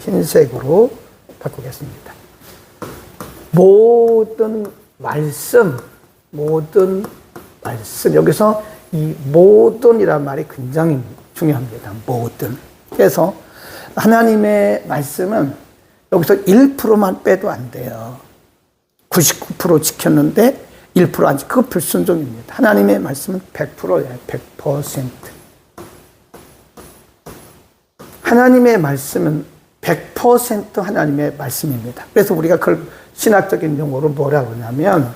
흰색으로 바꾸겠습니다. 모든 말씀, 여기서 이 모든이란 말이 굉장히 중요합니다. 모든. 그래서 하나님의 말씀은 여기서 1%만 빼도 안 돼요. 99% 지켰는데 1% 안 지키고 그거 불순종입니다. 하나님의 말씀은 100%예요. 100%. 하나님의 말씀은 100% 하나님의 말씀입니다. 그래서 우리가 그걸 신학적인 용어로 뭐라고 하냐면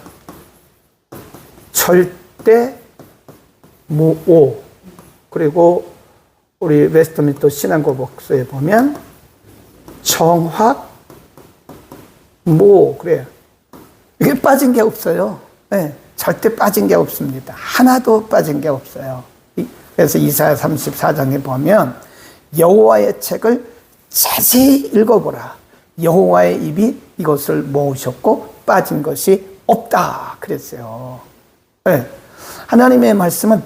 절대 무오, 그리고 우리 웨스트민스터 신앙고 복수에 보면 정확 무, 그래요. 이게 빠진 게 없어요. 네, 절대 빠진 게 없습니다. 하나도 빠진 게 없어요. 그래서 이사야 34장에 보면 여호와의 책을 자세히 읽어보라. 여호와의 입이 이것을 모으셨고 빠진 것이 없다 그랬어요. 네. 하나님의 말씀은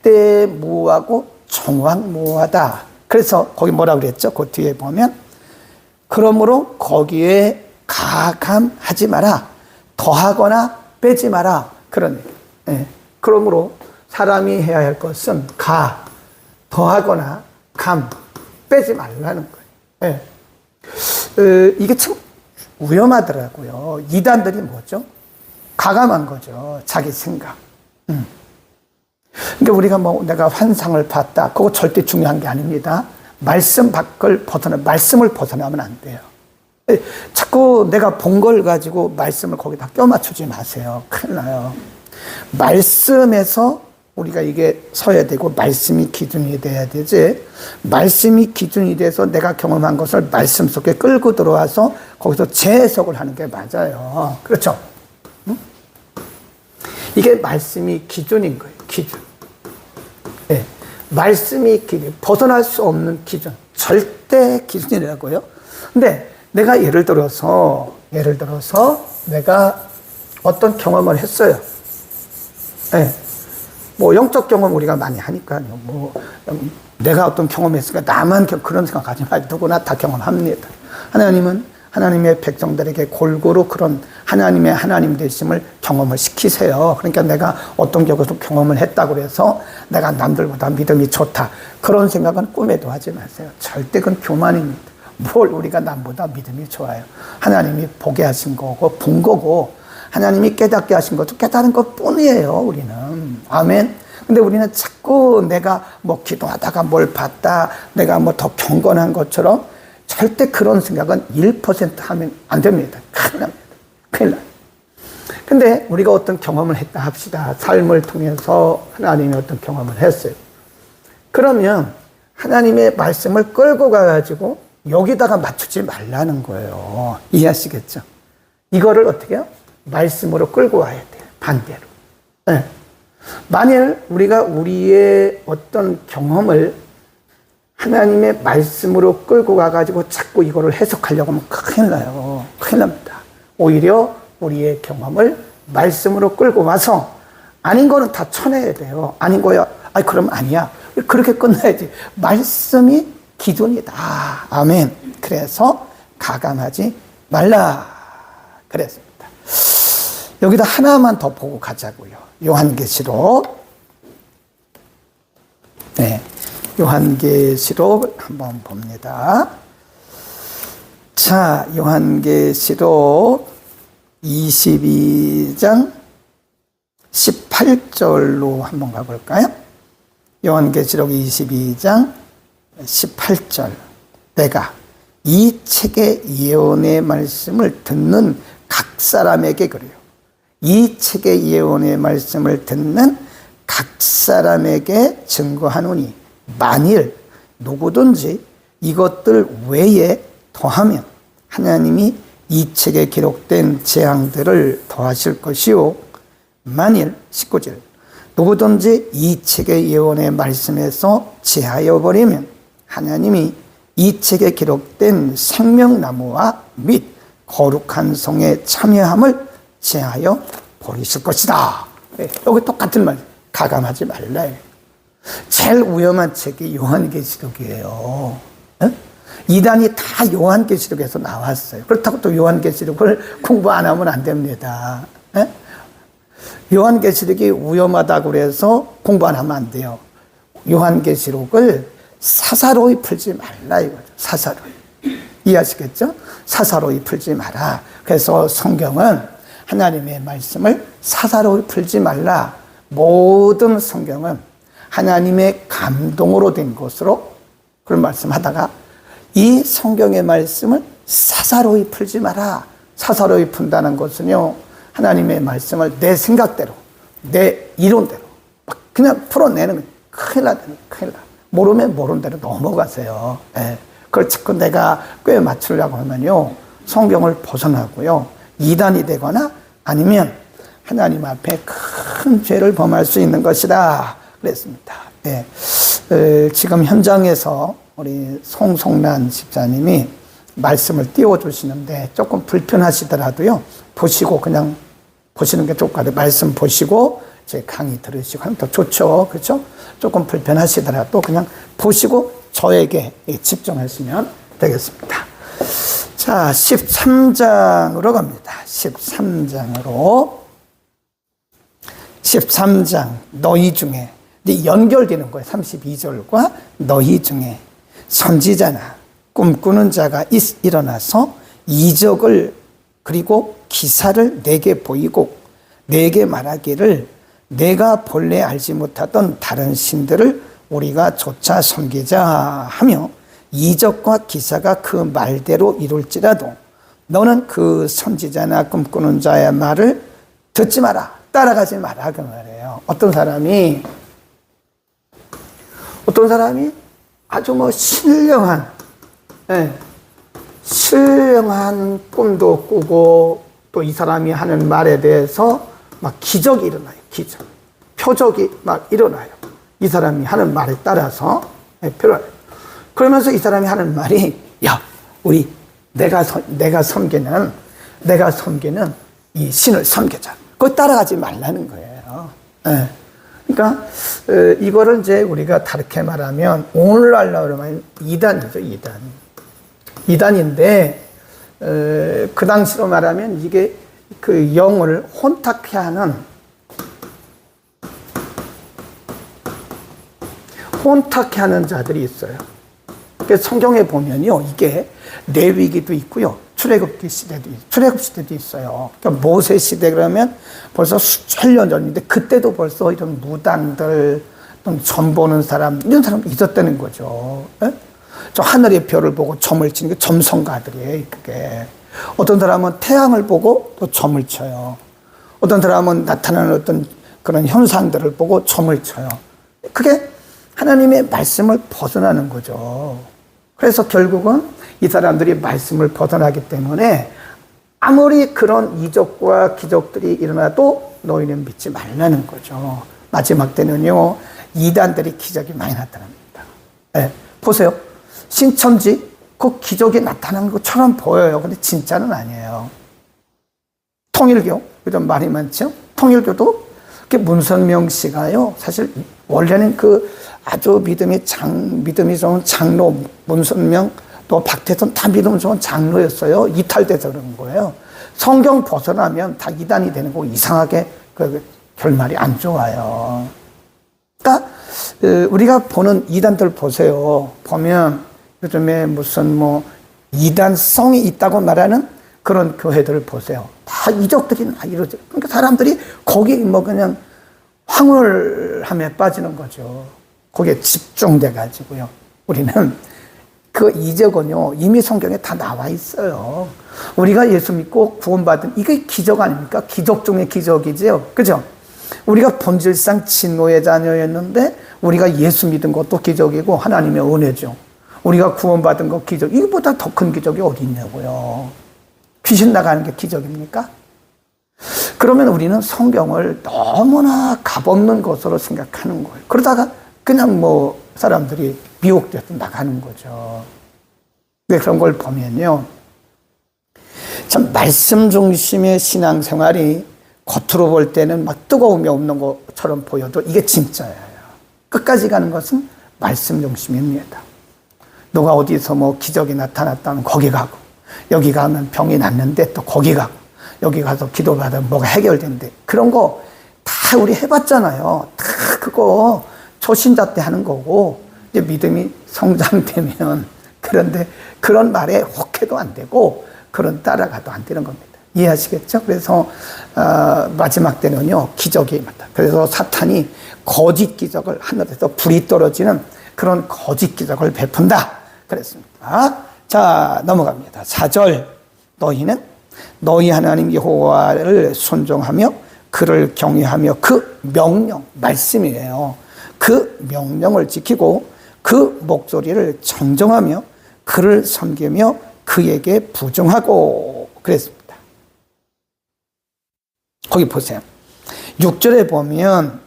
절대무하고 정확무하다. 그래서 거기 뭐라고 그랬죠? 그 뒤에 보면 그러므로 거기에 가감하지 마라. 더하거나 빼지 마라. 그런 얘기. 네. 그러므로 사람이 해야 할 것은 더하거나 빼지 말라는 거예요. 네. 이게 참 위험하더라고요. 이단들이 뭐죠? 가감한 거죠. 자기 생각. 그러니까 우리가 내가 환상을 봤다. 그거 절대 중요한 게 아닙니다. 말씀을 벗어나면 안 돼요. 자꾸 내가 본 걸 가지고 말씀을 거기다 껴맞추지 마세요. 큰일 나요. 말씀에서 우리가 이게 서야 되고 말씀이 기준이 돼야 되지. 말씀이 기준이 돼서 내가 경험한 것을 말씀 속에 끌고 들어와서 거기서 재해석을 하는 게 맞아요. 그렇죠? 응? 이게 말씀이 기준인 거예요. 기준. 네. 말씀이 기준. 벗어날 수 없는 기준. 절대 기준이라고요. 근데 내가 예를 들어서 내가 어떤 경험을 했어요. 네. 영적 경험 우리가 많이 하니까요. 내가 어떤 경험했으니까 나만 그런 생각하지 말고 누구나 다 경험합니다. 하나님은 하나님의 백성들에게 골고루 그런 하나님의 하나님 되심을 경험을 시키세요. 그러니까 내가 어떤 경험을 했다고 해서 내가 남들보다 믿음이 좋다. 그런 생각은 꿈에도 하지 마세요. 절대 그건 교만입니다. 뭘 우리가 남보다 믿음이 좋아요. 하나님이 보게 하신 거고 본 거고 하나님이 깨닫게 하신 것도 깨달은 것 뿐이에요. 우리는. 아멘. 근데 우리는 자꾸 내가 기도하다가 뭘 봤다, 내가 더 경건한 것처럼 절대 그런 생각은 1% 하면 안 됩니다. 큰일 납니다. 큰일 나요. 근데 우리가 어떤 경험을 했다 합시다. 삶을 통해서 하나님이 어떤 경험을 했어요. 그러면 하나님의 말씀을 끌고 가가지고 여기다가 맞추지 말라는 거예요. 이해하시겠죠? 이거를 어떻게 해요? 말씀으로 끌고 와야 돼요. 반대로. 네. 만일 우리가 우리의 어떤 경험을 하나님의 말씀으로 끌고 가가지고 자꾸 이거를 해석하려고 하면 큰일 나요. 큰일 납니다. 오히려 우리의 경험을 말씀으로 끌고 와서 아닌 거는 다 쳐내야 돼요. 아닌 거야. 그럼 아니야. 그렇게 끝나야지. 말씀이 기준이다. 아멘. 그래서 가감하지 말라. 그랬습니다. 여기다 하나만 더 보고 가자고요. 요한계시록. 네. 요한계시록 한번 봅니다. 자, 요한계시록 22장 18절로 한번 가볼까요? 요한계시록 22장 18절. 내가 이 책의 예언의 말씀을 듣는 각 사람에게 그래요. 이 책의 예언의 말씀을 듣는 각 사람에게 증거하노니 만일 누구든지 이것들 외에 더하면 하나님이 이 책에 기록된 재앙들을 더하실 것이요 만일 19절 누구든지 이 책의 예언의 말씀에서 제하여 버리면 하나님이 이 책에 기록된 생명나무와 및 거룩한 성의 참여함을 제하여 버리실 것이다. 네, 여기 똑같은 말. 가감하지 말라. 제일 위험한 책이 요한계시록이에요. 네? 이단이 다 요한계시록에서 나왔어요. 그렇다고 또 요한계시록을 공부 안 하면 안 됩니다. 예? 요한계시록이 위험하다고 그래서 공부 안 하면 안 돼요. 요한계시록을 사사로이 풀지 말라 이거죠. 사사로이. 이해하시겠죠? 사사로이 풀지 마라. 그래서 성경은 하나님의 말씀을 사사로이 풀지 말라. 모든 성경은 하나님의 감동으로 된 것으로 그런 말씀하다가 이 성경의 말씀을 사사로이 풀지 마라. 사사로이 푼다는 것은요, 하나님의 말씀을 내 생각대로, 내 이론대로 막 그냥 풀어내는 거예요. 큰일 나. 모르면 모르는 대로 넘어가세요. 예. 그걸 자꾸 내가 꽤 맞추려고 하면요, 성경을 벗어나고요, 이단이 되거나 아니면 하나님 앞에 큰 죄를 범할 수 있는 것이다 그랬습니다. 예. 지금 현장에서 우리 송송란 집사님이 말씀을 띄워주시는데 조금 불편하시더라도요, 보시고 그냥 보시는 게 좋을 것 같아요. 말씀 보시고 제 강의 들으시고 하면 더 좋죠. 그렇죠? 조금 불편하시더라도 그냥 보시고 저에게 집중하시면 되겠습니다. 자, 13장으로 갑니다. 13장 너희 중에 연결되는 거예요. 32절과 너희 중에 선지자나 꿈꾸는 자가 일어나서 이적을 그리고 기사를 내게 보이고 내게 말하기를 내가 본래 알지 못하던 다른 신들을 우리가 쫓아 섬기자 하며 이적과 기사가 그 말대로 이룰지라도 너는 그 선지자나 꿈꾸는 자의 말을 듣지 마라. 따라가지 마라 그 말이에요. 어떤 사람이 아주 신령한 꿈도 꾸고 또 이 사람이 하는 말에 대해서 막 기적이 일어나요. 기적. 표적이 막 일어나요. 이 사람이 하는 말에 따라서 표현해요. 그러면서 이 사람이 하는 말이 야, 우리 내가 섬기는 이 신을 섬기자. 그거 따라가지 말라는 거예요. 네. 그러니까 이거를 이제 우리가 다르게 말하면 오늘날로 그러면 이단이죠. 이단인데 그 당시로 말하면 이게 그 영을 혼탁해 하는 자들이 있어요. 그래서 성경에 보면요, 이게 레위기도 있고요, 출애굽 시대도 있어요. 그러니까 모세 시대 그러면 벌써 수천 년 전인데 그때도 벌써 이런 무당들, 점 보는 사람 이런 사람도 있었다는 거죠. 예? 저 하늘의 별을 보고 점을 치는 게 점성가들이에요. 그게 어떤 사람은 태양을 보고 또 점을 쳐요. 어떤 사람은 나타나는 어떤 그런 현상들을 보고 점을 쳐요. 그게 하나님의 말씀을 벗어나는 거죠. 그래서 결국은 이 사람들이 말씀을 벗어나기 때문에 아무리 그런 이적과 기적들이 일어나도 너희는 믿지 말라는 거죠. 마지막 때는요, 이단들이 기적이 많이 나타납니다. 네, 보세요. 신천지 그 기적이 나타나는 것처럼 보여요. 근데 진짜는 아니에요. 통일교, 요즘 말이 많죠? 통일교도 문선명 씨가요, 사실 원래는 그 아주 믿음이 좋은 장로 문선명, 또 박태선 다 믿음 좋은 장로였어요. 이탈돼서 그런 거예요. 성경 벗어나면 다 이단이 되는 거고 이상하게 그 결말이 안 좋아요. 그러니까 우리가 보는 이단들 보세요. 보면 요즘에 무슨 이단성이 있다고 말하는 그런 교회들을 보세요. 다 이적들이 다 이루어져. 그러니까 사람들이 거기 그냥 황홀함에 빠지는 거죠. 거기에 집중돼 가지고요. 우리는 그 이적은요, 이미 성경에 다 나와 있어요. 우리가 예수 믿고 구원받은 이게 기적 아닙니까? 기적 중에 기적이지요. 그죠? 우리가 본질상 진노의 자녀였는데 우리가 예수 믿은 것도 기적이고 하나님의 은혜죠. 우리가 구원받은 것 기적. 이거보다 더 큰 기적이 어디 있냐고요. 귀신 나가는 게 기적입니까? 그러면 우리는 성경을 너무나 값없는 것으로 생각하는 거예요. 그러다가 그냥 사람들이 미혹돼서 나가는 거죠. 근데 그런 걸 보면요, 참 말씀 중심의 신앙생활이 겉으로 볼 때는 막 뜨거움이 없는 것처럼 보여도 이게 진짜예요. 끝까지 가는 것은 말씀 중심입니다. 누가 어디서 뭐 기적이 나타났다면 거기 가고, 여기 가면 병이 낫는데 또 거기 가고, 여기 가서 기도받으면 뭐가 해결된대. 그런 거 다 우리 해봤잖아요. 다 그거 초신자 때 하는 거고, 이제 믿음이 성장되면, 그런데 그런 말에 혹해도 안 되고, 그런 따라가도 안 되는 겁니다. 이해하시겠죠? 그래서 마지막 때는요, 기적이 임한다. 그래서 사탄이 거짓 기적을, 하늘에서 불이 떨어지는 그런 거짓 기적을 베푼다 그랬습니다. 자, 넘어갑니다. 4절. 너희는 너희 하나님 여호와를 순종하며 그를 경외하며 그 명령, 말씀이에요. 그 명령을 지키고 그 목소리를 정정하며 그를 섬기며 그에게 부정하고 그랬습니다. 거기 보세요. 6절에 보면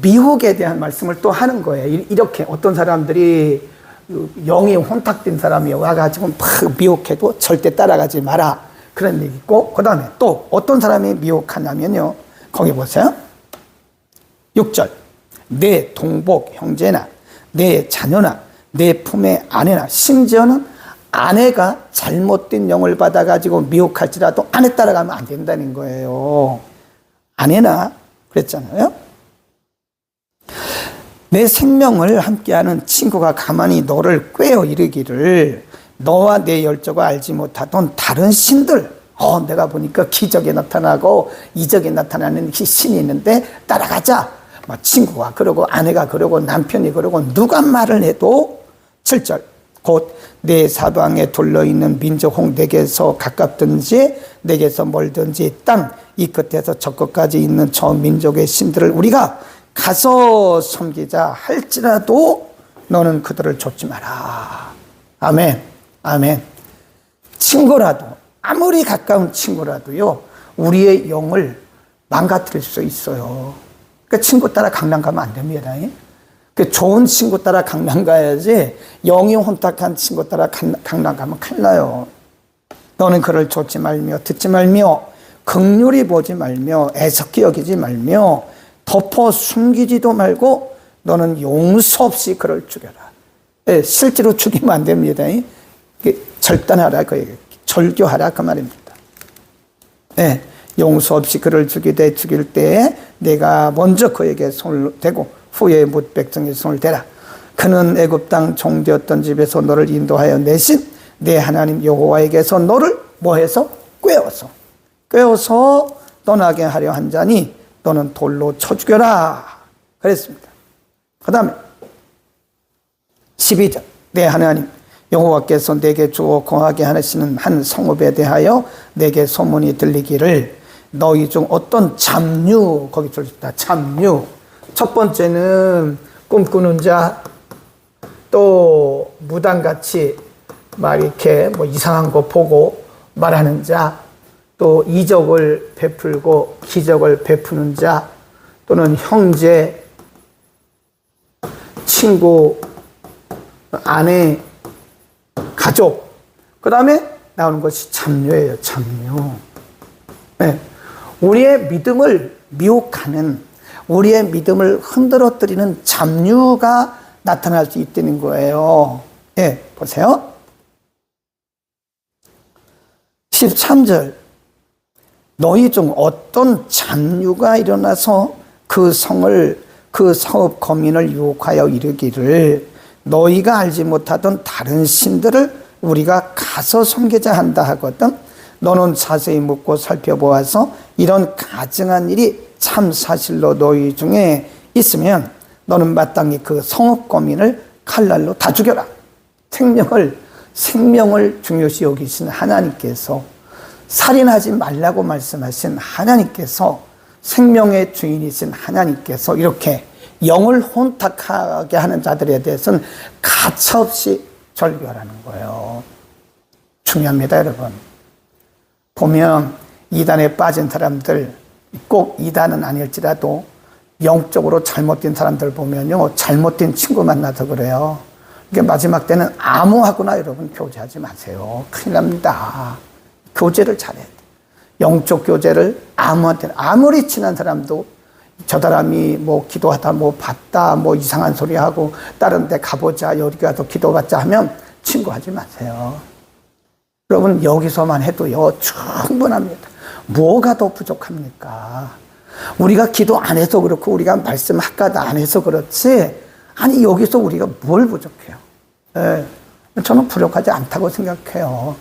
미혹에 대한 말씀을 또 하는 거예요. 이렇게 어떤 사람들이 영이 혼탁된 사람이 와가지고 막 미혹해도 절대 따라가지 마라. 그런 얘기 있고, 그 다음에 또 어떤 사람이 미혹하냐면요. 거기 보세요. 6절. 내 동복 형제나 내 자녀나 내 품의 아내나, 심지어는 아내가 잘못된 영을 받아가지고 미혹할지라도 아내 따라가면 안 된다는 거예요. 아내나 그랬잖아요. 내 생명을 함께하는 친구가 가만히 너를 꾀어 이르기를 너와 내 열조가 알지 못하던 다른 신들, 내가 보니까 기적이 나타나고 이적이 나타나는 신이 있는데 따라가자. 뭐 친구가 그러고 아내가 그러고 남편이 그러고 누가 말을 해도 7절. 곧 내 사방에 둘러있는 민족홍 내게서 가깝든지 내게서 멀든지 땅 이 끝에서 저 끝까지 있는 저 민족의 신들을 우리가 가서 섬기자 할지라도 너는 그들을 좇지 마라. 아멘. 아멘. 친구라도, 아무리 가까운 친구라도요, 우리의 영을 망가뜨릴 수 있어요. 그러니까 친구 따라 강남 가면 안 됩니다. 좋은 친구 따라 강남 가야지, 영이 혼탁한 친구 따라 강남 가면 큰일 나요. 너는 그를 좇지 말며 듣지 말며 긍휼히 보지 말며 애석히 여기지 말며 덮어 숨기지도 말고 너는 용서 없이 그를 죽여라. 실제로 죽이면 안 됩니다. 절단하라, 그 절교하라 그 말입니다. 용서 없이 그를 죽이되 죽일 때에 내가 먼저 그에게 손을 대고 후에 뭇 백성의 손을 대라. 그는 애굽 땅 종되었던 집에서 너를 인도하여 내신 내 하나님 여호와에게서 너를 뭐해서? 꿰어서 떠나게 하려 한 자니 너는 돌로 쳐 죽여라 그랬습니다. 그 다음에 12절. 내 하나님 여호와께서 내게 주어 거하게 하시는 한 성읍에 대하여 내게 소문이 들리기를 너희 중 어떤 잡류, 거기 들었다. 잡류. 첫 번째는 꿈꾸는 자, 또 무당같이 막 이렇게 뭐 이상한 거 보고 말하는 자, 또 이적을 베풀고 기적을 베푸는 자, 또는 형제, 친구, 아내, 가족, 그 다음에 나오는 것이 잡류예요. 잡류. 우리의 믿음을 미혹하는, 우리의 믿음을 흔들어뜨리는 잡류가 나타날 수 있다는 거예요. 보세요. 13절. 너희 중 어떤 잡류가 일어나서 그 성을, 그 성읍 거민을 유혹하여 이르기를 너희가 알지 못하던 다른 신들을 우리가 가서 섬기자 한다 하거든. 너는 자세히 묻고 살펴보아서 이런 가증한 일이 참 사실로 너희 중에 있으면 너는 마땅히 그 성읍 거민을 칼날로 다 죽여라. 생명을 중요시 여기신 하나님께서, 살인하지 말라고 말씀하신 하나님께서, 생명의 주인이신 하나님께서 이렇게 영을 혼탁하게 하는 자들에 대해서는 가차없이 절교하라는 거예요. 중요합니다, 여러분. 보면 이단에 빠진 사람들, 꼭 이단은 아닐지라도 영적으로 잘못된 사람들 보면요, 잘못된 친구 만나서 그래요. 그러니까 마지막 때는 아무하고나 여러분 교제하지 마세요. 큰일 납니다. 교제를 잘해야 돼. 영적 교제를 아무한테나, 아무리 친한 사람도 저 사람이 뭐 기도하다 뭐 봤다 뭐 이상한 소리 하고 다른 데 가보자 여기 가서 기도받자 하면 친구하지 마세요. 여러분 여기서만 해도요 충분합니다. 뭐가 더 부족합니까? 우리가 기도 안 해서 그렇고 우리가 말씀 학과도 안 해서 그렇지 아니 여기서 우리가 뭘 부족해요? 네, 저는 부족하지 않다고 생각해요.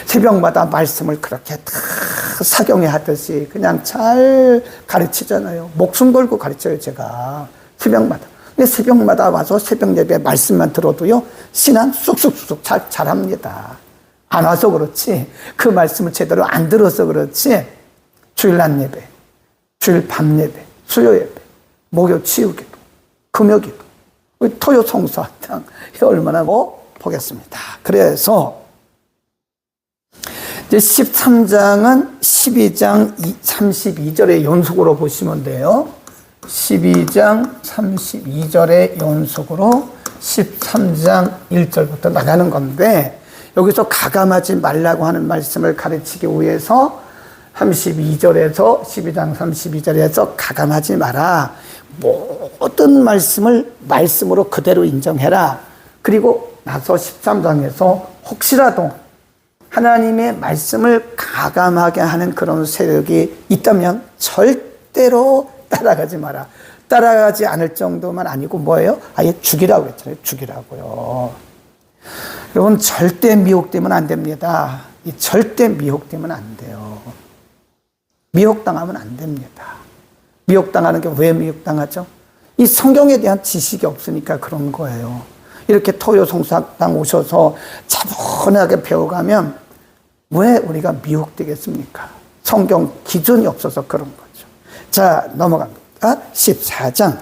새벽마다 말씀을 그렇게 다 사경에 하듯이 그냥 잘 가르치잖아요. 목숨 걸고 가르쳐요 제가 새벽마다. 근데 새벽마다 와서 새벽 예배 말씀만 들어도요 신앙 쑥쑥쑥 잘합니다. 안 와서 그렇지 그 말씀을 제대로 안 들어서 그렇지 주일 낮 예배, 주일 밤 예배, 수요 예배, 목요 치유기도, 금요기도, 토요 성수한당 얼마나 보겠습니다. 그래서 이제 13장은 12장 32절의 연속으로 보시면 돼요. 12장 32절의 연속으로 13장 1절부터 나가는 건데 여기서 가감하지 말라고 하는 말씀을 가르치기 위해서 32절에서 12장 32절에서 가감하지 마라. 모든 말씀을 말씀으로 그대로 인정해라. 그리고 나서 13장에서 혹시라도 하나님의 말씀을 가감하게 하는 그런 세력이 있다면 절대로 따라가지 마라. 따라가지 않을 정도만 아니고 뭐예요? 아예 죽이라고 했잖아요. 죽이라고요. 여러분 절대 미혹되면 안 됩니다. 절대 미혹되면 안 돼요. 미혹당하면 안 됩니다. 미혹당하는 게 왜 미혹당하죠? 이 성경에 대한 지식이 없으니까 그런 거예요. 이렇게 토요성수학당 오셔서 차분하게 배워가면 왜 우리가 미혹되겠습니까? 성경 기준이 없어서 그런 거죠. 자, 넘어갑니다. 14장.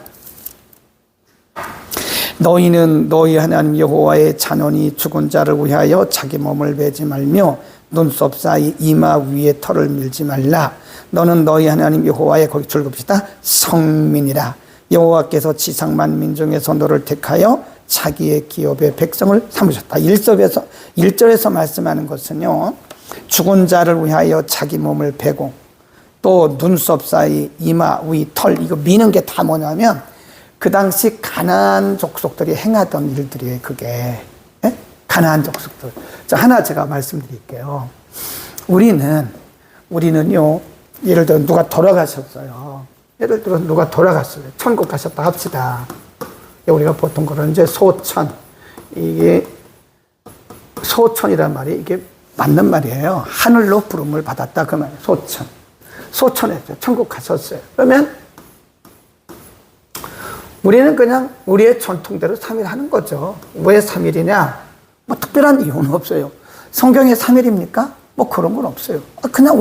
너희는 너희 하나님 여호와의 자손이 죽은 자를 위하여 자기 몸을 베지 말며 눈썹 사이 이마 위에 털을 밀지 말라. 너는 너희 하나님 여호와의 거기 줄급시다 성민이라. 여호와께서 지상 만민중에서 너를 택하여 자기의 기업의 백성을 삼으셨다. 1절에서 말씀하는 것은요, 죽은 자를 위하여 자기 몸을 베고 또 눈썹 사이 이마 위 털 이거 미는 게 다 뭐냐면 그 당시 가나안 족속들이 행하던 일들이에요. 그게 가나안 족속들. 자, 하나 제가 말씀드릴게요. 우리는요 예를 들어 누가 돌아가셨어요. 예를 들어 누가 돌아갔어요. 천국 가셨다 합시다. 우리가 보통 그런 이제 소천, 이게 소천이란 말이 이게 맞는 말이에요. 하늘로 부름을 받았다 그 말이에요. 소천했죠. 천국 가셨어요. 그러면 우리는 그냥 우리의 전통대로 3일 하는 거죠. 왜 3일이냐? 뭐 특별한 이유는 없어요. 성경에 3일입니까? 뭐 그런 건 없어요. 그냥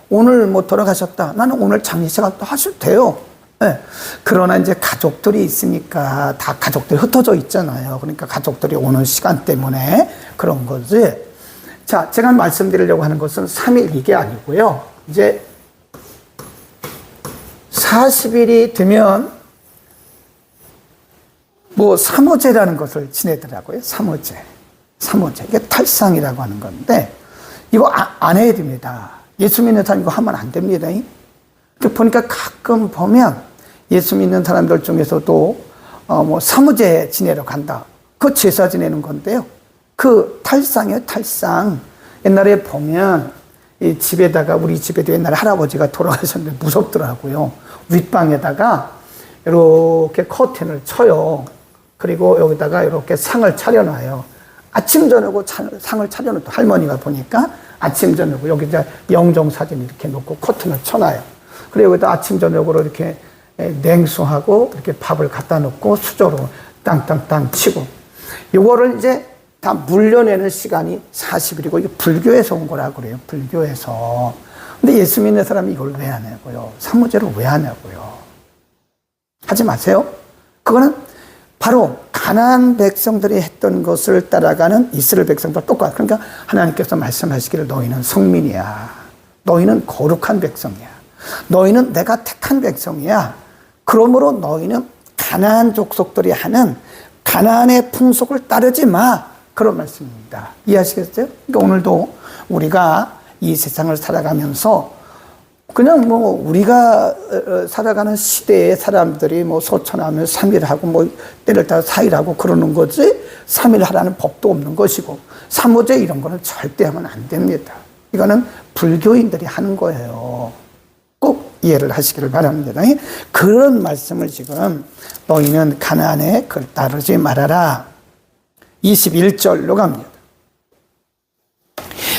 오늘 뭐 돌아가셨다. 나는 오늘 장례식도 하셔도 돼요. 네. 그러나 이제 가족들이 있으니까 다 가족들이 흩어져 있잖아요. 그러니까 가족들이 오는 시간 때문에 그런 거지. 자, 제가 말씀드리려고 하는 것은 3일 이게 아니고요. 이제 40일이 되면 뭐 사모제라는 것을 지내더라고요. 사모제. 이게 탈상이라고 하는 건데 이거 안 해야 됩니다. 예수 믿는 사람 이거 하면 안 됩니다. 보니까 가끔 보면 예수 믿는 사람들 중에서도 뭐 사무제 지내러 간다. 그 제사 지내는 건데요. 그 탈상이에요. 탈상. 옛날에 보면 이 집에다가 우리 집에도 옛날에 할아버지가 돌아가셨는데 무섭더라고요. 윗방에다가 이렇게 커튼을 쳐요. 그리고 여기다가 이렇게 상을 차려놔요. 아침 저녁으로 상을 차려놓고 할머니가 보니까 아침 저녁으로 여기 이제 영정 사진 이렇게 놓고 커튼을 쳐놔요. 그리고 여기다 아침 저녁으로 이렇게 냉수하고 이렇게 밥을 갖다 놓고 수저로 땅땅땅 치고 요거를 이제 다 물려내는 시간이 40일이고 이게 불교에서 온 거라고 그래요. 불교에서. 근데 예수 믿는 사람이 이걸 왜 하냐고요. 사무제를 왜 하냐고요. 하지 마세요. 그거는 바로 가나안 백성들이 했던 것을 따라가는 이스라엘 백성과 똑같아. 그러니까 하나님께서 말씀하시기를 너희는 성민이야. 너희는 거룩한 백성이야. 너희는 내가 택한 백성이야. 그러므로 너희는 가나안 족속들이 하는 가나안의 풍속을 따르지 마. 그런 말씀입니다. 이해하시겠어요? 그러니까 오늘도 우리가 이 세상을 살아가면서 그냥 뭐 우리가 살아가는 시대의 사람들이 뭐 소천하면 3일 하고 뭐 때를 따라 4일 하고 그러는 거지 3일 하라는 법도 없는 것이고 삼오제 이런 거는 절대 하면 안 됩니다. 이거는 불교인들이 하는 거예요. 꼭 이해를 하시기를 바랍니다. 그런 말씀을 지금 너희는 가나안에 그를 따르지 말아라. 21절로 갑니다.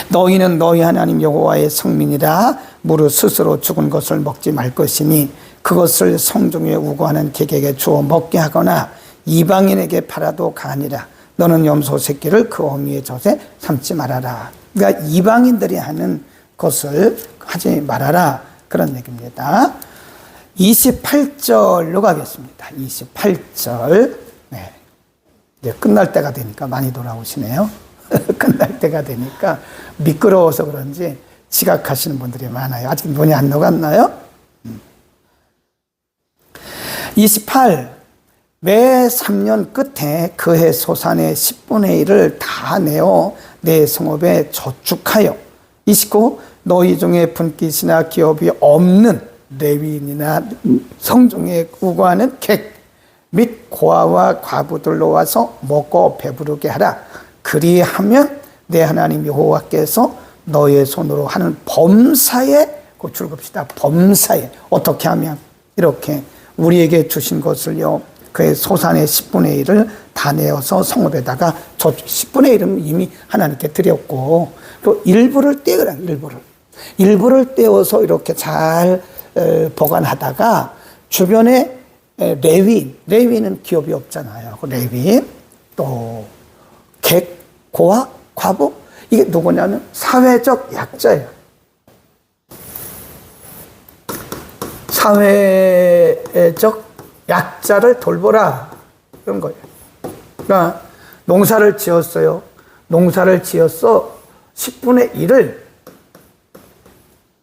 너희는 너희 하나님 여호와의 성민이라 무릇 스스로 죽은 것을 먹지 말 것이니 그것을 성중에 우고하는 객에게 주어 먹게 하거나 이방인에게 팔아도 가니라. 너는 염소 새끼를 그 어미의 젖에 삼지 말아라. 그러니까 이방인들이 하는 것을 하지 말아라. 그런 얘기입니다. 28절로 가겠습니다. 28절. 네. 이제 끝날 때가 되니까 많이 돌아오시네요. 끝날 때가 되니까 미끄러워서 그런지 지각하시는 분들이 많아요. 아직 눈이 안 녹았나요? 28. 매 3년 끝에 그해 소산의 10분의 1을 다 내어 내 성읍에 저축하여 29. 너희 중에 분깃이나 기업이 없는 레위인이나 성중에 우거하는 객 및 고아와 과부들로 와서 먹고 배부르게 하라. 그리하면 내 하나님 여호와께서 너의 손으로 하는 범사에 고출 겁시다. 범사에 어떻게 하면 이렇게 우리에게 주신 것을요 그의 소산의 10분의 1을 다 내어서 성읍에다가 10분의 1은 이미 하나님께 드렸고 또 일부를 떼으라. 일부를 떼어서 이렇게 잘 보관하다가 주변에 레위인은 기업이 없잖아요. 레위인 또 객, 고아, 과부 이게 누구냐면 사회적 약자예요. 사회적 약자를 돌보라 이런 거예요. 그러니까 농사를 지었어요. 농사를 지어서 10분의 1을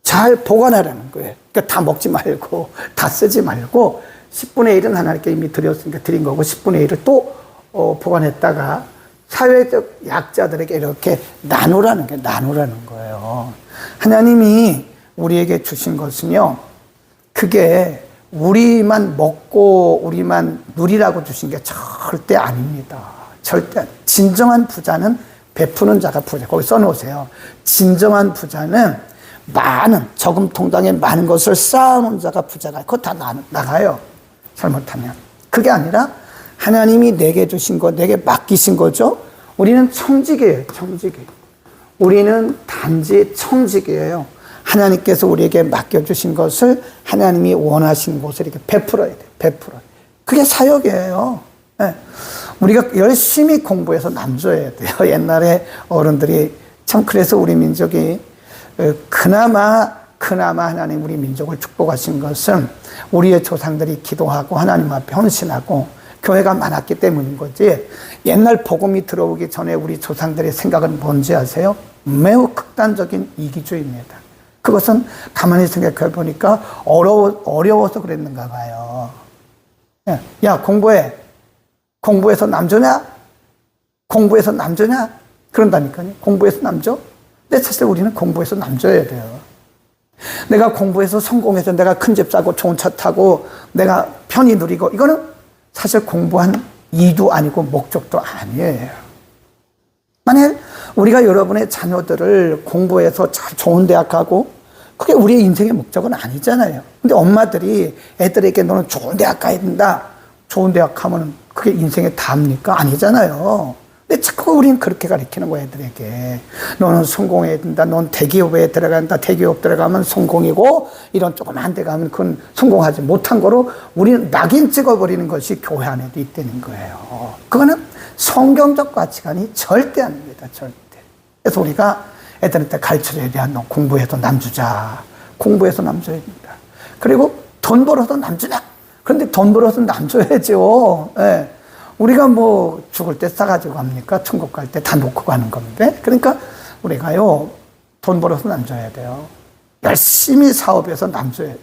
잘 보관하라는 거예요. 그러니까 다 먹지 말고 다 쓰지 말고 10분의 1은 하나님께 이미 드렸으니까 드린 거고 10분의 1을 또 보관했다가 사회적 약자들에게 이렇게 나누라는 거예요. 하나님이 우리에게 주신 것은요, 그게 우리만 먹고 우리만 누리라고 주신 게 절대 아닙니다. 절대. 진정한 부자는 베푸는 자가 부자. 거기 써놓으세요. 진정한 부자는 많은 저금통장에 많은 것을 쌓아놓은 자가 부자가. 그거 다 나가요. 잘못하면. 그게 아니라 하나님이 내게 주신 거, 내게 맡기신 거죠. 우리는 청직이에요. 우리는 단지 청직이에요. 하나님께서 우리에게 맡겨주신 것을 하나님이 원하시는 곳을 이렇게 베풀어야 돼요. 그게 사역이에요. 네. 우리가 열심히 공부해서 남줘야 돼요. 옛날에 어른들이 참 그래서 우리 민족이 그나마 하나님 우리 민족을 축복하신 것은 우리의 조상들이 기도하고 하나님 앞에 헌신하고 교회가 많았기 때문인 거지. 옛날 복음이 들어오기 전에 우리 조상들의 생각은 뭔지 아세요? 매우 극단적인 이기주의입니다. 그것은 가만히 생각해 보니까 어려워서 그랬는가 봐요. 야, 공부해서 남주냐? 그런다니까요. 공부해서 남줘? 근데 사실 우리는 공부해서 남줘야 돼요. 내가 공부해서 성공해서 내가 큰 집 사고 좋은 차 타고 내가 편히 누리고 이거는 사실 공부한 이도 아니고 목적도 아니에요. 만약 우리가 여러분의 자녀들을 공부해서 잘 좋은 대학 가고 그게 우리의 인생의 목적은 아니잖아요. 근데 엄마들이 애들에게 너는 좋은 대학 가야 된다. 좋은 대학 가면 그게 인생의 답입니까? 아니잖아요. 근데 자꾸 우리는 그렇게 가르치는 거야, 애들에게. 너는 성공해야 된다. 넌 대기업에 들어간다. 대기업 들어가면 성공이고, 이런 조그만 데 가면 그건 성공하지 못한 거로 우리는 낙인 찍어버리는 것이 교회 안에도 있다는 거예요. 그거는 성경적 가치관이 절대 아닙니다, 절대. 그래서 우리가 애들한테 가르쳐줘야 돼. 너 공부해서 남주자. 공부해서 남줘야 된다. 그리고 돈 벌어서 남주냐? 그런데 돈 벌어서 남줘야죠. 예. 우리가 뭐 죽을 때 싸가지고 갑니까? 천국 갈 때 다 놓고 가는 건데. 그러니까 우리가요, 돈 벌어서 남줘야 돼요. 열심히 사업해서 남줘야 돼요.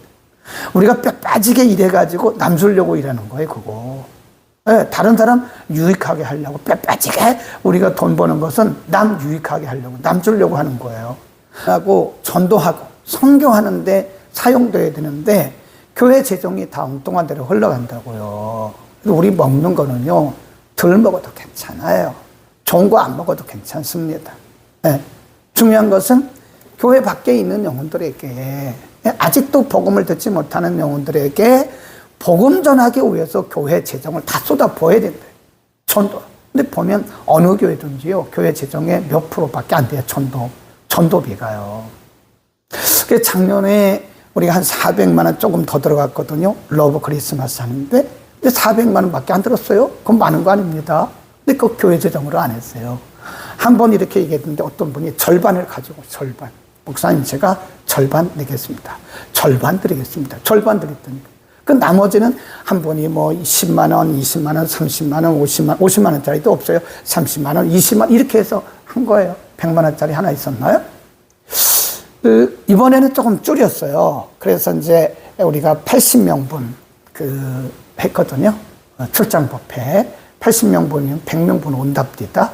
우리가 뼈 빠지게 일해가지고 남주려고 일하는 거예요, 그거. 네, 다른 사람 유익하게 하려고, 뼈 빠지게 우리가 돈 버는 것은 남 유익하게 하려고, 남 주려고 하는 거예요. 하고 전도하고, 선교하는데 사용돼야 되는데 교회 재정이 다 엉뚱한 데로 흘러간다고요. 우리 먹는 거는요, 덜 먹어도 괜찮아요. 좋은 거 안 먹어도 괜찮습니다. 네. 중요한 것은 교회 밖에 있는 영혼들에게, 아직도 복음을 듣지 못하는 영혼들에게 복음 전하기 위해서 교회 재정을 다 쏟아 부어야 된다. 전도. 근데 보면 어느 교회든지요, 교회 재정의 몇 프로밖에 안 돼요. 전도비가요. 작년에 우리가 한 400만 원 조금 더 들어갔거든요. 러브 크리스마스 하는데. 근데 400만 원밖에 안 들었어요. 그건 많은 거 아닙니다. 근데 그 교회 재정으로 안 했어요. 한 번 이렇게 얘기했는데 어떤 분이 절반을 가지고, 절반. 목사님, 제가 절반 내겠습니다. 절반 드리겠습니다. 절반 드렸더니. 그 나머지는 한 분이 뭐 10만 원, 20만 원, 30만 원, 50만 원짜리도 없어요. 30만 원, 20만 원 이렇게 해서 한 거예요. 100만 원짜리 하나 있었나요? 이번에는 조금 줄였어요. 그래서 이제 우리가 80명분 했거든요. 출장법회. 80명분이면 100명분 온답디다.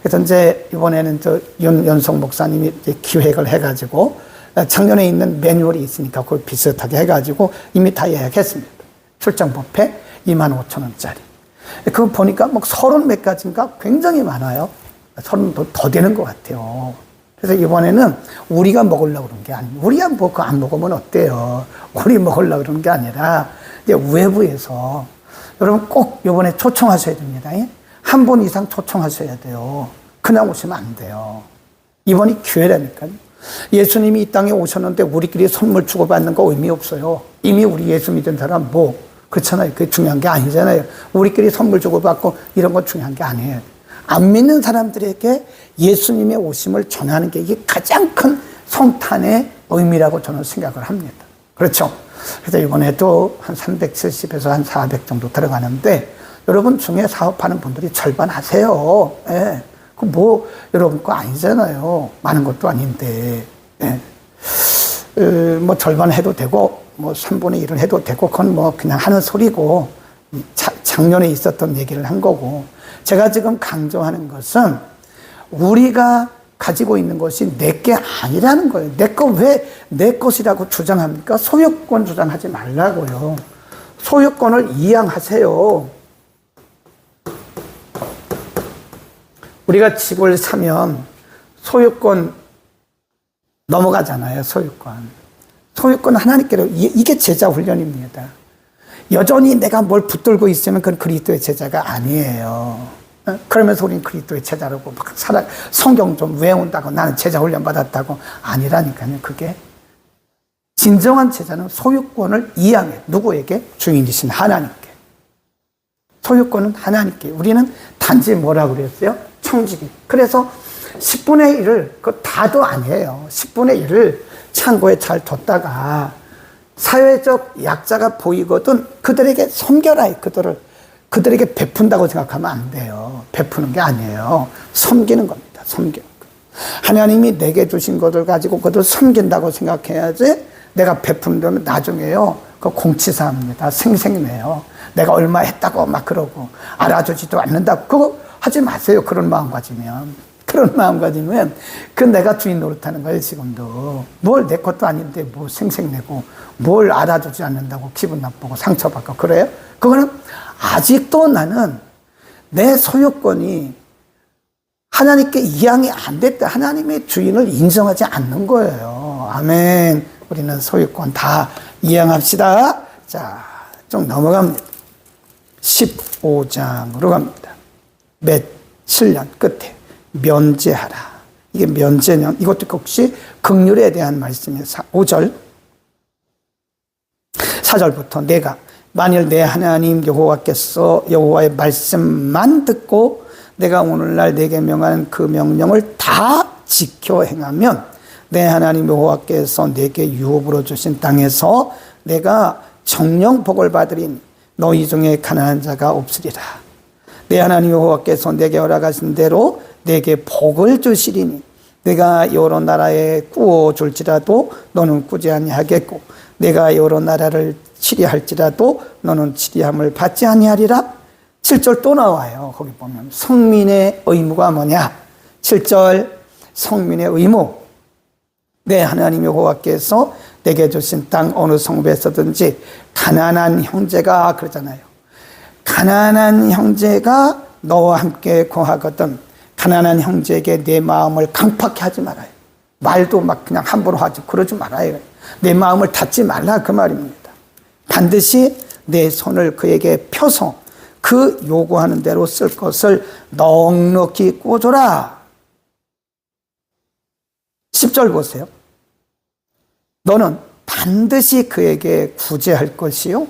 그래서 이제 이번에는 연성 목사님이 이제 기획을 해가지고 작년에 있는 매뉴얼이 있으니까 그걸 비슷하게 해가지고 이미 다 예약했습니다. 출장법회 25,000원짜리. 그거 보니까 뭐 30몇 가지인가 굉장히 많아요. 30도 더 되는 것 같아요. 그래서 이번에는 우리가 먹으려고 그런 게 아니에요. 우리가 뭐 그거 안 먹으면 어때요? 우리 먹으려고 그런 게 아니라 이제 외부에서 여러분 꼭 이번에 초청하셔야 됩니다. 한 분 이상 초청하셔야 돼요. 그냥 오시면 안 돼요. 이번이 기회라니까요. 예수님이 이 땅에 오셨는데 우리끼리 선물 주고받는 거 의미 없어요. 이미 우리 예수 믿은 사람 그렇잖아요. 그게 중요한 게 아니잖아요. 우리끼리 선물 주고받고 이런 건 중요한 게 아니에요. 안 믿는 사람들에게 예수님의 오심을 전하는 게 이게 가장 큰 성탄의 의미라고 저는 생각을 합니다. 그렇죠? 그래서 이번에도 한 370에서 한 400 정도 들어가는데 여러분 중에 사업하는 분들이 절반 하세요. 예. 여러분 거 아니잖아요. 많은 것도 아닌데. 예. 뭐 절반 해도 되고, 뭐 3분의 1을 해도 되고, 그건 뭐 그냥 하는 소리고, 작년에 있었던 얘기를 한 거고, 제가 지금 강조하는 것은 우리가 가지고 있는 것이 내게 아니라는 거예요. 내 거 왜 내 것이라고 주장합니까? 소유권 주장하지 말라고요. 소유권을 이양하세요. 우리가 집을 사면 소유권 넘어가잖아요. 소유권 하나님께로. 이게 제자 훈련입니다. 여전히 내가 뭘 붙들고 있으면 그건 그리스도의 제자가 아니에요. 그러면서 우리는 그리스도의 제자라고 막 성경 좀 외운다고 나는 제자 훈련 받았다고 아니라니까요. 그게 진정한 제자는 소유권을 이양해. 누구에게? 주인이신 하나님께. 소유권은 하나님께. 우리는 단지 뭐라고 그랬어요? 청지기. 그래서 10분의 1을, 그거 다도 아니에요. 10분의 1을 창고에 잘 뒀다가 사회적 약자가 보이거든 그들에게 섬겨라. 그들에게 베푼다고 생각하면 안 돼요. 베푸는 게 아니에요. 섬기는 겁니다. 섬기는 거. 하나님이 내게 주신 것을 가지고 그들 섬긴다고 생각해야지. 내가 베푼다면 나중에요. 그 공치사합니다. 생색내요. 내가 얼마 했다고 막 그러고 알아주지도 않는다고. 그거 하지 마세요. 그런 마음 가지면 그 내가 주인 노릇하는 거예요. 지금도 뭘 내 것도 아닌데 뭐 생색내고 뭘 알아주지 않는다고 기분 나쁘고 상처받고 그래요? 그거는 아직도 나는 내 소유권이 하나님께 이양이 안 됐다. 하나님의 주인을 인정하지 않는 거예요. 아멘. 우리는 소유권 다 이양합시다. 자, 좀 넘어갑니다. 15장으로 갑니다. 7년 끝에 면제하라. 이게 면제는 이것도 혹시 긍휼에 대한 말씀이에요. 5절 4절부터 내가 만일 내 하나님 여호와께서 여호와의 말씀만 듣고 내가 오늘날 내게 명하는 그 명령을 다 지켜 행하면 내 하나님 여호와께서 내게 유업으로 주신 땅에서 내가 정령 복을 받으리니 너희 중에 가난한 자가 없으리라. 내 하나님 여호와께서 내게 허락하신 대로 내게 복을 주시리니 내가 여러 나라에 꾸어 줄지라도 너는 꾸지 아니하겠고 내가 여러 나라를 치리할지라도 너는 치리함을 받지 아니하리라. 7절 또 나와요. 거기 보면 성민의 의무가 뭐냐? 7절 성민의 의무. 내 하나님 여호와께서 내게 주신 땅 어느 성읍에서든지 가난한 형제가 그러잖아요. 가난한 형제가 너와 함께 거하거든 가난한 형제에게 내 마음을 강팍해 하지 말아요. 말도 막 그냥 함부로 하지 그러지 말아요. 내 마음을 닫지 말라 그 말입니다. 반드시 내 손을 그에게 펴서 그 요구하는 대로 쓸 것을 넉넉히 꽂아라. 10절 보세요. 너는 반드시 그에게 구제할 것이요.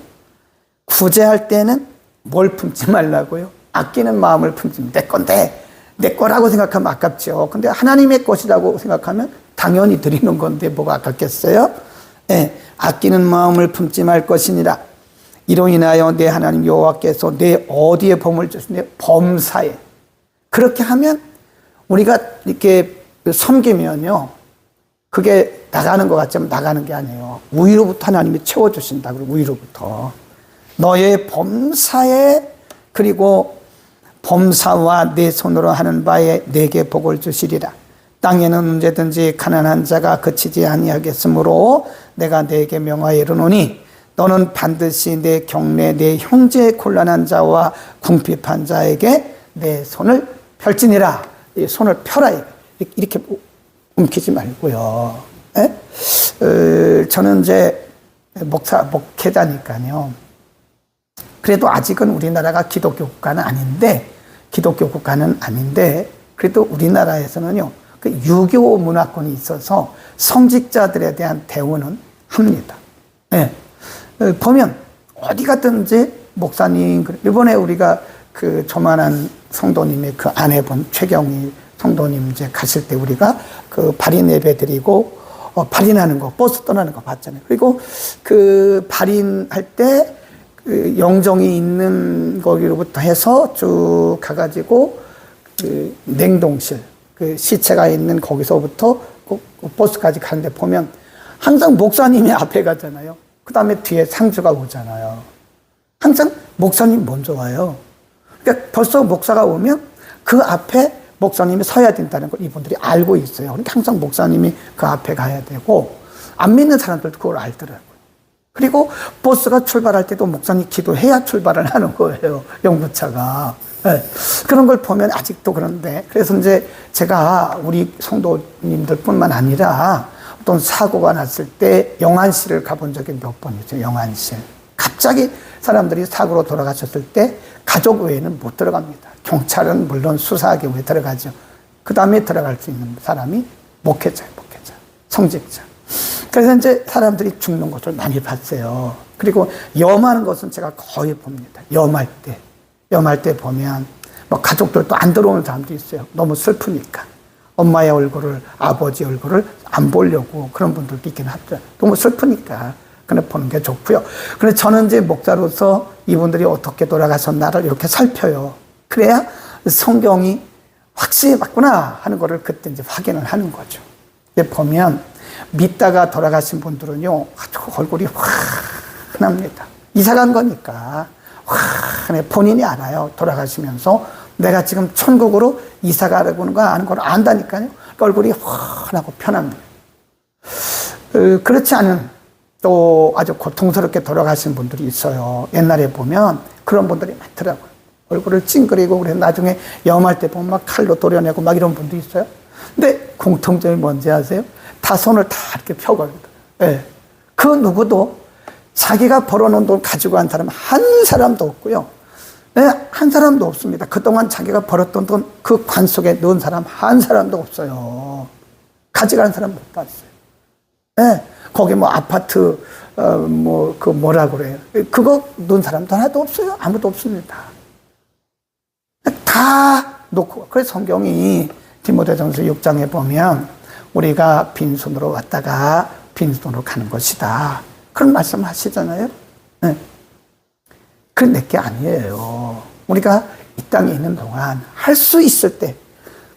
구제할 때는 뭘 품지 말라고요? 아끼는 마음을 품지. 내 건데 내 거라고 생각하면 아깝죠. 근데 하나님의 것이라고 생각하면 당연히 드리는 건데 뭐가 아깝겠어요? 네, 아끼는 마음을 품지 말 것이니라. 이로 인하여 내 하나님 여호와께서 내 어디에 범을 주시네? 범사에. 그렇게 하면 우리가 이렇게 섬기면요, 그게 나가는 것 같지만 나가는 게 아니에요. 위로부터 하나님이 채워주신다. 그리고 위로부터 너의 범사에, 그리고 범사와 내 손으로 하는 바에 내게 복을 주시리라. 땅에는 언제든지 가난한 자가 그치지 아니하겠으므로 내가 내게 명하여 이르노니 너는 반드시 내 경내 내 형제의 곤란한 자와 궁핍한 자에게 내 손을 펼지니라. 이 손을 펴라. 이렇게 움키지 말고요. 저는 이제 목회자니까요. 그래도 아직은 우리나라가 기독교 국가는 아닌데, 그래도 우리나라에서는요, 그 유교 문화권이 있어서 성직자들에 대한 대우는 합니다. 네. 보면 어디 가든지 목사님, 이번에 우리가 그 조만한 성도님의 그 아내분 최경희 성도님 이제 가실 때 우리가 그 발인 예배 드리고 발인하는 거, 버스 떠나는 거 봤잖아요. 그리고 그 발인할 때 그 영정이 있는 거기로부터 해서 쭉 가가지고 그 냉동실, 그 시체가 있는 거기서부터 그 버스까지 가는데 보면 항상 목사님이 앞에 가잖아요. 그 다음에 뒤에 상주가 오잖아요. 항상 목사님 먼저 와요. 그러니까 벌써 목사가 오면 그 앞에 목사님이 서야 된다는 걸 이분들이 알고 있어요. 그러니까 항상 목사님이 그 앞에 가야 되고, 안 믿는 사람들도 그걸 알더라고요. 그리고 버스가 출발할 때도 목사님 기도해야 출발을 하는 거예요. 연구차가. 네. 그런 걸 보면 아직도 그런데, 그래서 이제 제가 우리 성도님들 뿐만 아니라 어떤 사고가 났을 때 영안실을 가본 적이 몇 번 있어요. 영안실. 갑자기 사람들이 사고로 돌아가셨을 때 가족 외에는 못 들어갑니다. 경찰은 물론 수사하기 위해 들어가죠. 그 다음에 들어갈 수 있는 사람이 목회자예요. 성직자. 그래서 이제 사람들이 죽는 것을 많이 봤어요. 그리고 염하는 것은 제가 거의 봅니다. 염할 때 보면 뭐 가족들도 안 들어오는 사람도 있어요. 너무 슬프니까. 엄마의 얼굴을, 아버지 얼굴을 안 보려고 그런 분들도 있긴 하죠. 너무 슬프니까. 그래 보는 게 좋고요. 그래서 저는 이제 목사로서 이분들이 어떻게 돌아가셨나를 이렇게 살펴요. 그래야 성경이 확실히 맞구나 하는 거를 그때 이제 확인을 하는 거죠. 보면 믿다가 돌아가신 분들은요, 아주 얼굴이 환합니다. 이사 간 거니까 환해. 본인이 알아요. 돌아가시면서 내가 지금 천국으로 이사 가려는 거 아는 걸 안다니까요. 얼굴이 환하고 편합니다. 그렇지 않은 또 아주 고통스럽게 돌아가신 분들이 있어요. 옛날에 보면 그런 분들이 많더라고요. 얼굴을 찡그리고, 그래서 나중에 염할 때 보면 막 칼로 도려내고 막 이런 분도 있어요. 근데 공통점이 뭔지 아세요? 다 손을 다 이렇게 펴거든요. 네. 그 누구도 자기가 벌어놓은 돈 가지고 간 사람 한 사람도 없고요. 네, 한 사람도 없습니다. 그동안 자기가 벌었던 돈 그 관 속에 넣은 사람 한 사람도 없어요. 가져가는 사람 못 봤어요. 네. 거기 뭐 아파트, 뭐라 그래요. 그거 넣은 사람도 하나도 없어요. 아무도 없습니다. 다 놓고. 그래서 성경이 디모데전서 6장에 보면 우리가 빈손으로 왔다가 빈손으로 가는 것이다. 그런 말씀 하시잖아요. 네. 그건 내게 아니에요. 우리가 이 땅에 있는 동안 할 수 있을 때,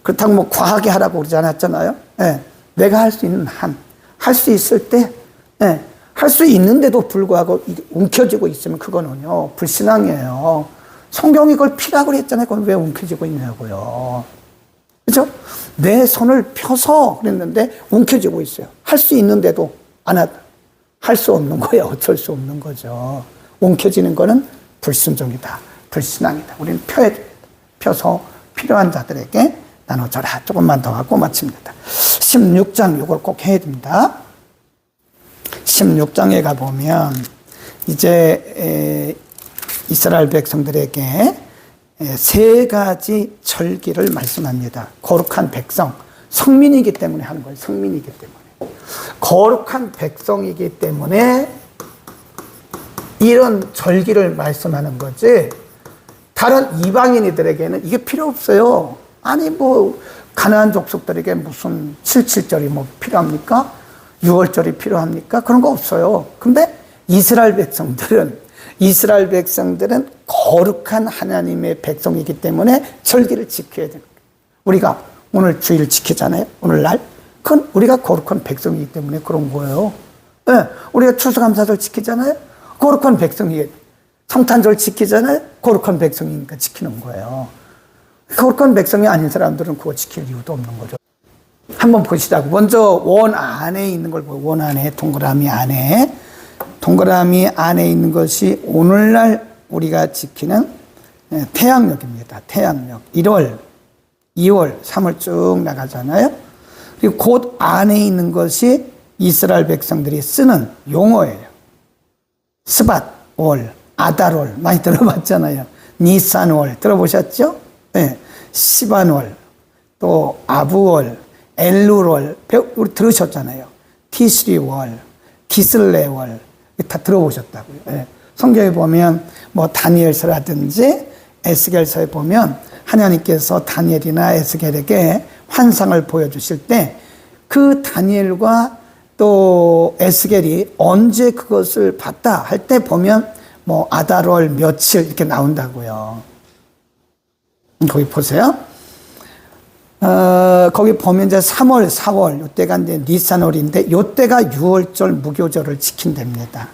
그렇다고 뭐 과하게 하라고 그러지 않았잖아요. 네. 내가 할 수 있는 한, 할 수 있을 때, 네. 할 수 있는데도 불구하고 움켜쥐고 있으면 그거는요, 불신앙이에요. 성경이 그걸 피라고 그랬잖아요. 그건 왜 움켜쥐고 있냐고요. 그죠? 내 손을 펴서 그랬는데 움켜쥐고 있어요. 할 수 있는데도 안 하다. 할 수 없는 거예요. 어쩔 수 없는 거죠. 옮겨지는 거는 불순종이다. 불신앙이다. 우리는 펴야 됩니다. 펴서 필요한 자들에게 나눠줘라. 조금만 더 하고 마칩니다. 16장 이걸 꼭 해야 됩니다. 16장에 가보면 이제 이스라엘 백성들에게 세 가지 절기를 말씀합니다. 거룩한 백성, 성민이기 때문에 하는 거예요. 성민이기 때문에. 거룩한 백성이기 때문에 이런 절기를 말씀하는 거지, 다른 이방인들에게는 이게 필요 없어요. 아니 뭐 가나안 족속들에게 무슨 77절이 뭐 필요합니까? 6월절이 필요합니까? 그런 거 없어요. 근데 이스라엘 백성들은 거룩한 하나님의 백성이기 때문에 절기를 지켜야 됩니다. 우리가 오늘 주일 지키잖아요. 오늘날. 그건 우리가 거룩한 백성이기 때문에 그런 거예요. 네, 우리가 추수감사절 지키잖아요. 거룩한 백성이에요. 성탄절 지키잖아요. 거룩한 백성이니까 지키는 거예요. 거룩한 백성이 아닌 사람들은 그거 지킬 이유도 없는 거죠. 한번 보시자고. 먼저 원 안에 있는 걸 보고, 원 안에, 동그라미 안에 있는 것이 오늘날 우리가 지키는 태양력입니다. 태양력. 1월, 2월, 3월 쭉 나가잖아요. 그리고 곧 안에 있는 것이 이스라엘 백성들이 쓰는 용어예요. 스밧월, 아달월 많이 들어봤잖아요. 니산월 들어보셨죠? 네. 시반월, 또 아부월, 엘루월 우리 들으셨잖아요. 티스리월, 기슬레월 다 들어보셨다고요. 네. 성경에 보면 뭐 다니엘서라든지 에스겔서에 보면 하나님께서 다니엘이나 에스겔에게 환상을 보여주실 때 그 다니엘과 또 에스겔이 언제 그것을 봤다 할 때 보면 뭐 아달월 며칠 이렇게 나온다고요. 거기 보세요. 거기 보면 이제 3월, 4월 이때가 이제 니산월인데 이때가 6월절 무교절을 지킨답니다.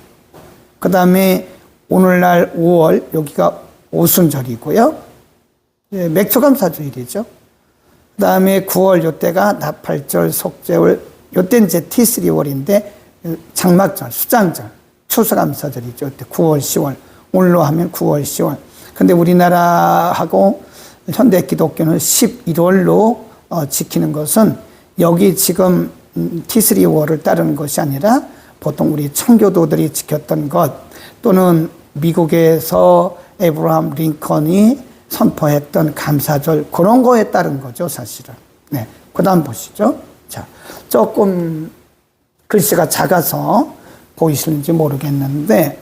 그 다음에 오늘날 5월 여기가 오순절이고요. 예, 맥주감사주일이죠. 그 다음에 9월 이때가 나팔절, 속죄월 이때 이제 T3월인데 장막절, 수장절, 추수감사절이죠. 이때 9월, 10월 오늘로 하면 9월, 10월. 근데 우리나라하고 현대 기독교는 11월로 지키는 것은 여기 지금 T3월을 따르는 것이 아니라 보통 우리 청교도들이 지켰던 것 또는 미국에서 에브라함 링컨이 선포했던 감사절 그런 거에 따른 거죠, 사실은. 네. 그 다음 보시죠. 자, 조금 글씨가 작아서 보이시는지 모르겠는데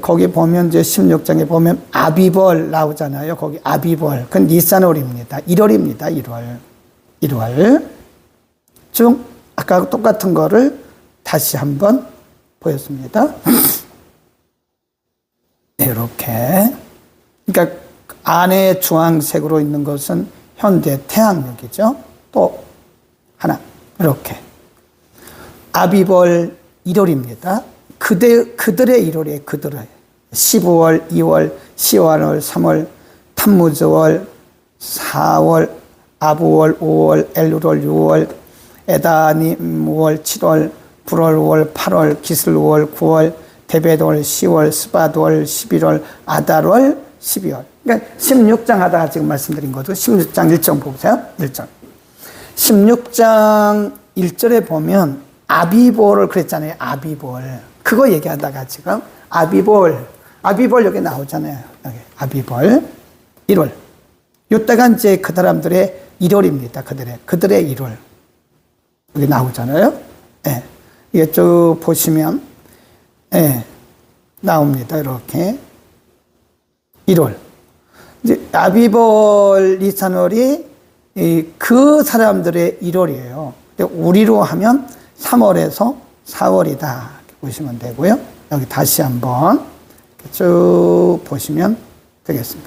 거기 보면 이제 16장에 보면 아비벌 나오잖아요. 거기 아비벌. 그건 니산월입니다. 1월입니다. 1월. 쭉 아까 똑같은 거를 다시 한번 보였습니다. 이렇게. 그러니까 안에 주황색으로 있는 것은 현대 태양력이죠. 또 하나 이렇게. 아비벌 1월입니다. 그들의 1월이에요. 그들의 15월, 2월, 10월, 3월, 탐무즈월, 4월, 아부월, 5월, 엘루월, 6월, 에다님월, 7월, 불월월, 8월, 기슬월, 9월, 데벳월, 10월, 스밧월, 11월, 아달월, 12월. 그러니까 16장 하다가 지금 말씀드린 거죠. 16장 1절 보세요. 1절. 16장 1절에 보면 아비볼을 그랬잖아요. 아비볼. 그거 얘기하다가 지금 아비볼 여기 나오잖아요. 여기 아비볼 1월. 이때가 이제 그 사람들의 1월입니다. 그들의 1월. 여기 나오잖아요. 예. 이게 쭉 보시면 예. 나옵니다. 이렇게 1월. 이제 아비볼 니산월이 그 사람들의 1월이에요. 우리로 하면 3월에서 4월이다. 보시면 되고요. 여기 다시 한번 쭉 보시면 되겠습니다.